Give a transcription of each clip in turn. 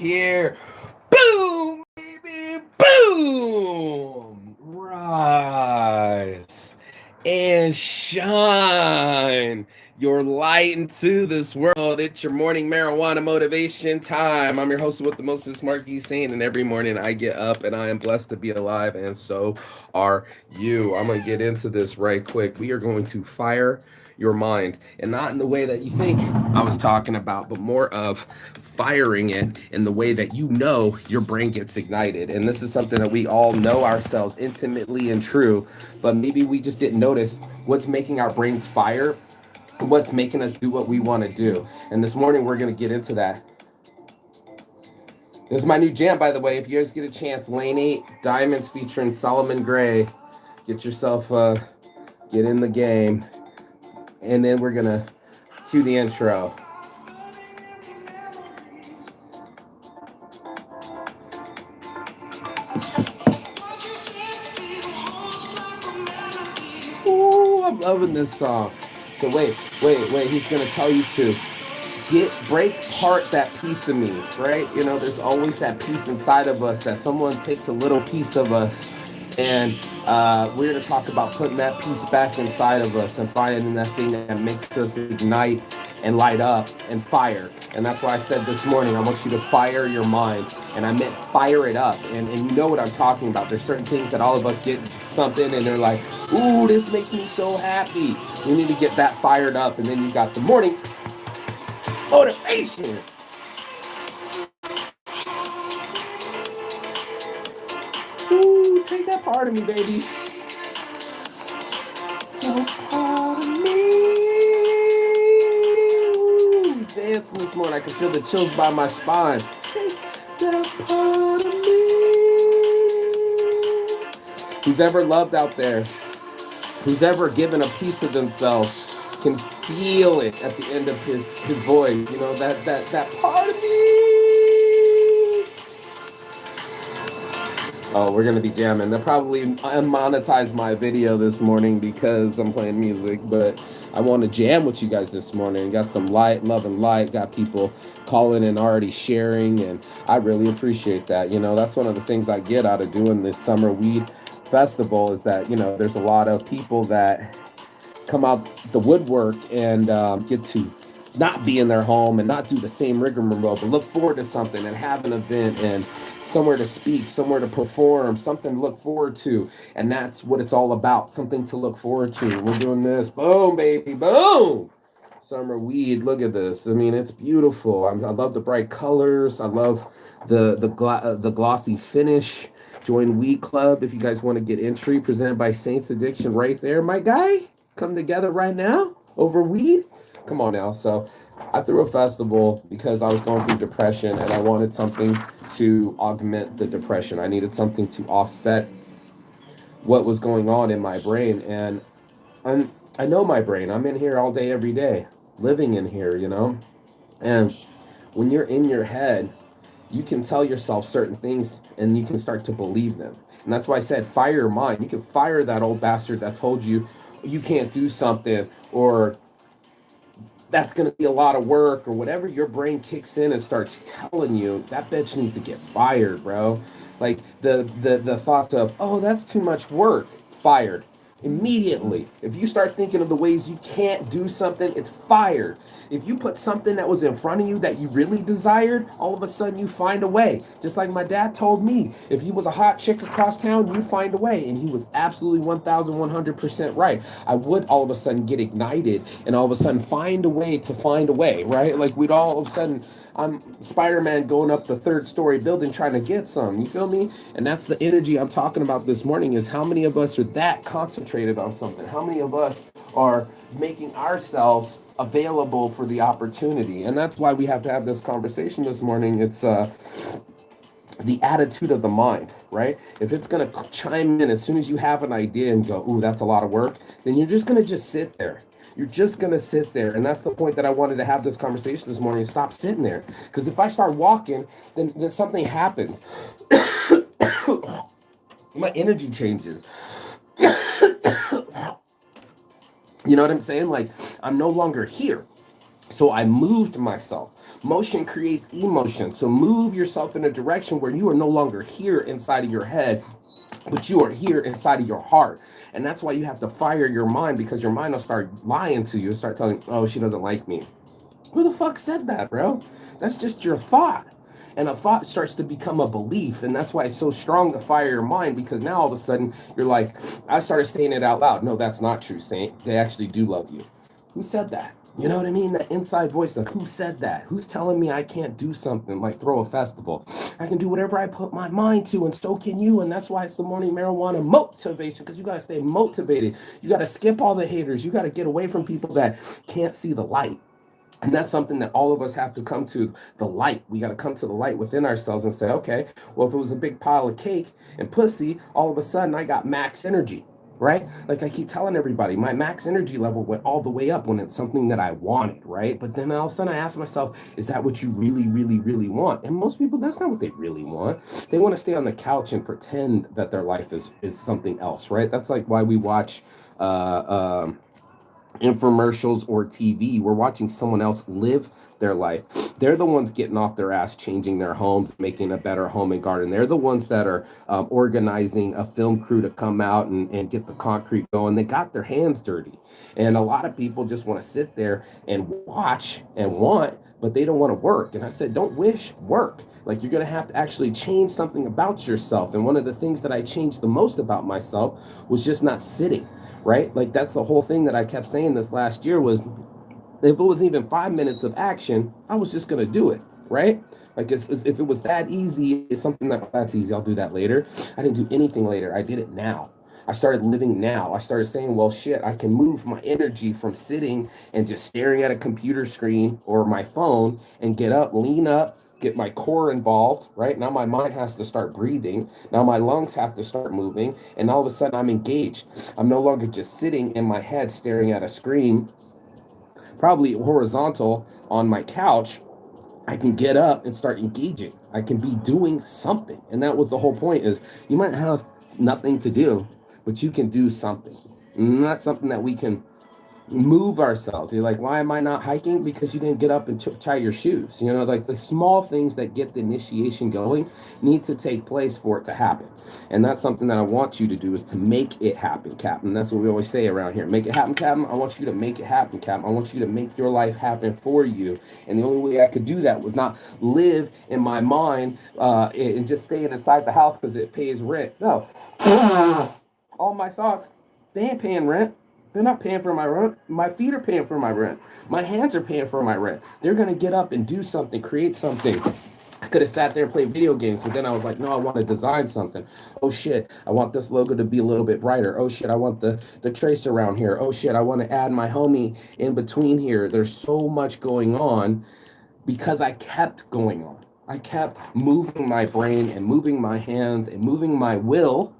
here. Boom, baby, boom. Rise and shine your light into this world. It's your morning marijuana motivation time. I'm your host with the mostest, Marquis Saint, and every morning I get up and I am blessed to be alive, and so are you. I'm going to get into this right quick. We are going to fire your mind, and not in the way that you think I was talking about, but more of firing it in the way that you know your brain gets ignited. And this is something that we all know ourselves intimately and true, but maybe we just didn't notice what's making our brains fire, what's making us do what we want to do. And this morning we're going to get into that. This is my new jam, by the way. If you guys get a chance, Lane 8 Diamonds featuring Solomon Gray. Get yourself, get in the game. And then we're going to cue the intro. Ooh, I'm loving this song. So wait. He's going to tell you to break apart that piece of me, right? You know, there's always that piece inside of us that someone takes a little piece of us, and we're going to talk about putting that piece back inside of us and finding that thing that makes us ignite and light up and fire. And that's why I said this morning, I want you to fire your mind. And I meant fire it up. And you know what I'm talking about. There's certain things that all of us get something and they're like, ooh, this makes me so happy. You need to get that fired up. And then you got the morning motivation. Ooh, take that part of me, baby. So part of me. Ooh, dancing this morning. I can feel the chills by my spine. Take that part of me. Who's ever loved out there, who's ever given a piece of themselves, can feel it at the end of his voice. You know, that part of me. Oh, we're gonna be jamming. They'll probably unmonetize my video this morning because I'm playing music, but I want to jam with you guys this morning. Got some light, love and light. Got people calling and already sharing, and I really appreciate that. You know, that's one of the things I get out of doing this summer weed festival is that, you know, there's a lot of people that come out the woodwork and get to not be in their home and not do the same rigmarole, but look forward to something and have an event and somewhere to speak, somewhere to perform, something to look forward to. And that's what it's all about, something to look forward to. We're doing this. Boom, baby, boom. Summer weed, look at this. I mean, it's beautiful. I love the bright colors. I love the glossy finish. Join Weed Club if you guys want to get entry, presented by Saints Addiction right there. My guy, come together right now over weed. Come on now. So I threw a festival because I was going through depression and I wanted something to augment the depression. I needed something to offset what was going on in my brain. And I know my brain. I'm in here all day, every day, living in here, you know? And when you're in your head, you can tell yourself certain things and you can start to believe them. And that's why I said fire your mind. You can fire that old bastard that told you you can't do something, or that's going to be a lot of work, or whatever your brain kicks in and starts telling you. That bitch needs to get fired, bro. Like the thought of, oh, that's too much work, fired immediately. If you start thinking of the ways you can't do something, it's fired. If you put something that was in front of you that you really desired, all of a sudden you find a way. Just like my dad told me, if he was a hot chick across town, you'd find a way. And he was absolutely 1,100% right. I would all of a sudden get ignited and all of a sudden find a way to find a way, right? Like we'd all of a sudden, I'm Spider-Man going up the third story building trying to get some, you feel me? And that's the energy I'm talking about this morning, is how many of us are that concentrated on something? How many of us are making ourselves available for the opportunity? And that's why we have to have this conversation this morning. It's the attitude of the mind, right? If it's going to chime in as soon as you have an idea and go, ooh, that's a lot of work, then you're just going to just sit there. You're just going to sit there. And that's the point that I wanted to have this conversation this morning. Stop sitting there. Because if I start walking, then something happens. My energy changes. You know what I'm saying? Like, I'm no longer here. So I moved myself. Motion creates emotion. So move yourself in a direction where you are no longer here inside of your head, but you are here inside of your heart. And that's why you have to fire your mind, because your mind will start lying to you, start telling, oh, she doesn't like me. Who the fuck said that, bro? That's just your thought. And a thought starts to become a belief. And that's why it's so strong to fire your mind, because now all of a sudden you're like, I started saying it out loud. No, that's not true, Saint. They actually do love you. Who said that? You know what I mean? That inside voice of who said that? Who's telling me I can't do something like throw a festival? I can do whatever I put my mind to, and so can you. And that's why it's the morning marijuana motivation, because you got to stay motivated. You got to skip all the haters. You got to get away from people that can't see the light. And that's something that all of us have to come to, the light. We got to come to the light within ourselves and say, okay, well, if it was a big pile of cake and pussy, all of a sudden I got max energy, right? Like I keep telling everybody, my max energy level went all the way up when it's something that I wanted, right? But then all of a sudden I ask myself, is that what you really, really, really want? And most people, that's not what they really want. They want to stay on the couch and pretend that their life is something else, right? That's like why we watch infomercials or TV. We're watching someone else live their life. They're the ones getting off their ass, changing their homes, making a better home and garden. They're the ones that are organizing a film crew to come out and get the concrete going. They got their hands dirty. And a lot of people just want to sit there and watch and want, but they don't want to work. And I said, don't wish, work. Like, you're going to have to actually change something about yourself. And one of the things that I changed the most about myself was just not sitting, right? Like, that's the whole thing that I kept saying this last year was, if it was even 5 minutes of action, I was just going to do it, right? Like, if it was that easy, it's something that's easy, I'll do that later. I didn't do anything later. I did it now. I started living now. I started saying, well, shit, I can move my energy from sitting and just staring at a computer screen or my phone and get up, lean up, get my core involved, right? Now my mind has to start breathing. Now my lungs have to start moving. And all of a sudden I'm engaged. I'm no longer just sitting in my head staring at a screen, probably horizontal on my couch. I can get up and start engaging. I can be doing something. And that was the whole point, is you might have nothing to do, but you can do something. And that's something that we can move ourselves. You're like, why am I not hiking? Because you didn't get up and tie your shoes. You know, like the small things that get the initiation going need to take place for it to happen. And that's something that I want you to do, is to make it happen, Captain. That's what we always say around here. Make it happen, Captain. I want you to make it happen, Captain. I want you to make your life happen for you. And the only way I could do that was not live in my mind and just staying inside the house because it pays rent. No. All my thoughts, they ain't paying rent. They're not paying for my rent. My feet are paying for my rent. My hands are paying for my rent. They're going to get up and do something, create something. I could have sat there and played video games, but then I was like, no, I want to design something. Oh, shit, I want this logo to be a little bit brighter. Oh, shit, I want the trace around here. Oh, shit, I want to add my homie in between here. There's so much going on because I kept going on. I kept moving my brain and moving my hands and moving my will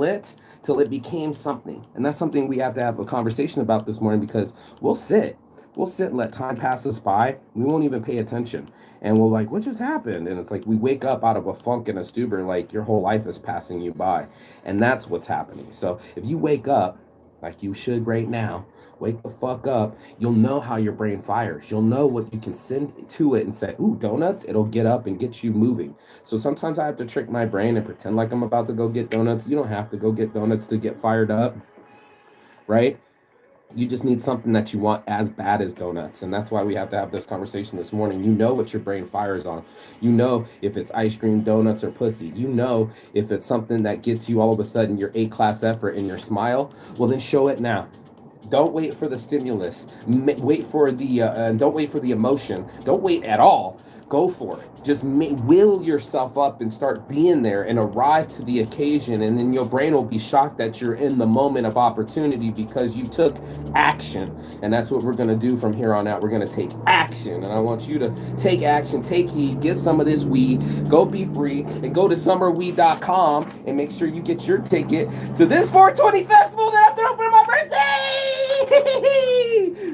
it, till it became something. And that's something we have to have a conversation about this morning, because we'll sit and let time pass us by. We won't even pay attention. And we're like, what just happened? And it's like we wake up out of a funk and a stupor, like your whole life is passing you by. And that's what's happening. So if you wake up like you should right now, wake the fuck up, you'll know how your brain fires. You'll know what you can send to it and say, ooh, donuts, it'll get up and get you moving. So sometimes I have to trick my brain and pretend like I'm about to go get donuts. You don't have to go get donuts to get fired up, right? You just need something that you want as bad as donuts. And that's why we have to have this conversation this morning. You know what your brain fires on. You know if it's ice cream, donuts, or pussy. You know if it's something that gets you all of a sudden your A-class effort and your smile. Well, then show it now. Don't wait for the stimulus. Don't wait for the emotion. Don't wait at all. Go for it. Just will yourself up and start being there and arrive to the occasion. And then your brain will be shocked that you're in the moment of opportunity because you took action. And that's what we're going to do from here on out. We're going to take action. And I want you to take action, take heed, get some of this weed, go be free, and go to summerweed.com and make sure you get your ticket to this 420 festival that I'm throwing for my birthday.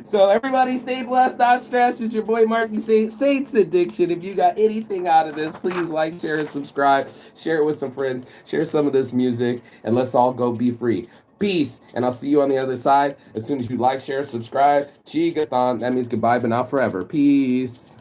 So everybody stay blessed, not stressed. It's your boy Marky Saints Addiction. If you got anything out of this, please like, share, and subscribe. Share it with some friends. Share some of this music, and let's all go be free. Peace, and I'll see you on the other side. As soon as you like, share, subscribe, chigathon, that means goodbye, but not forever. Peace.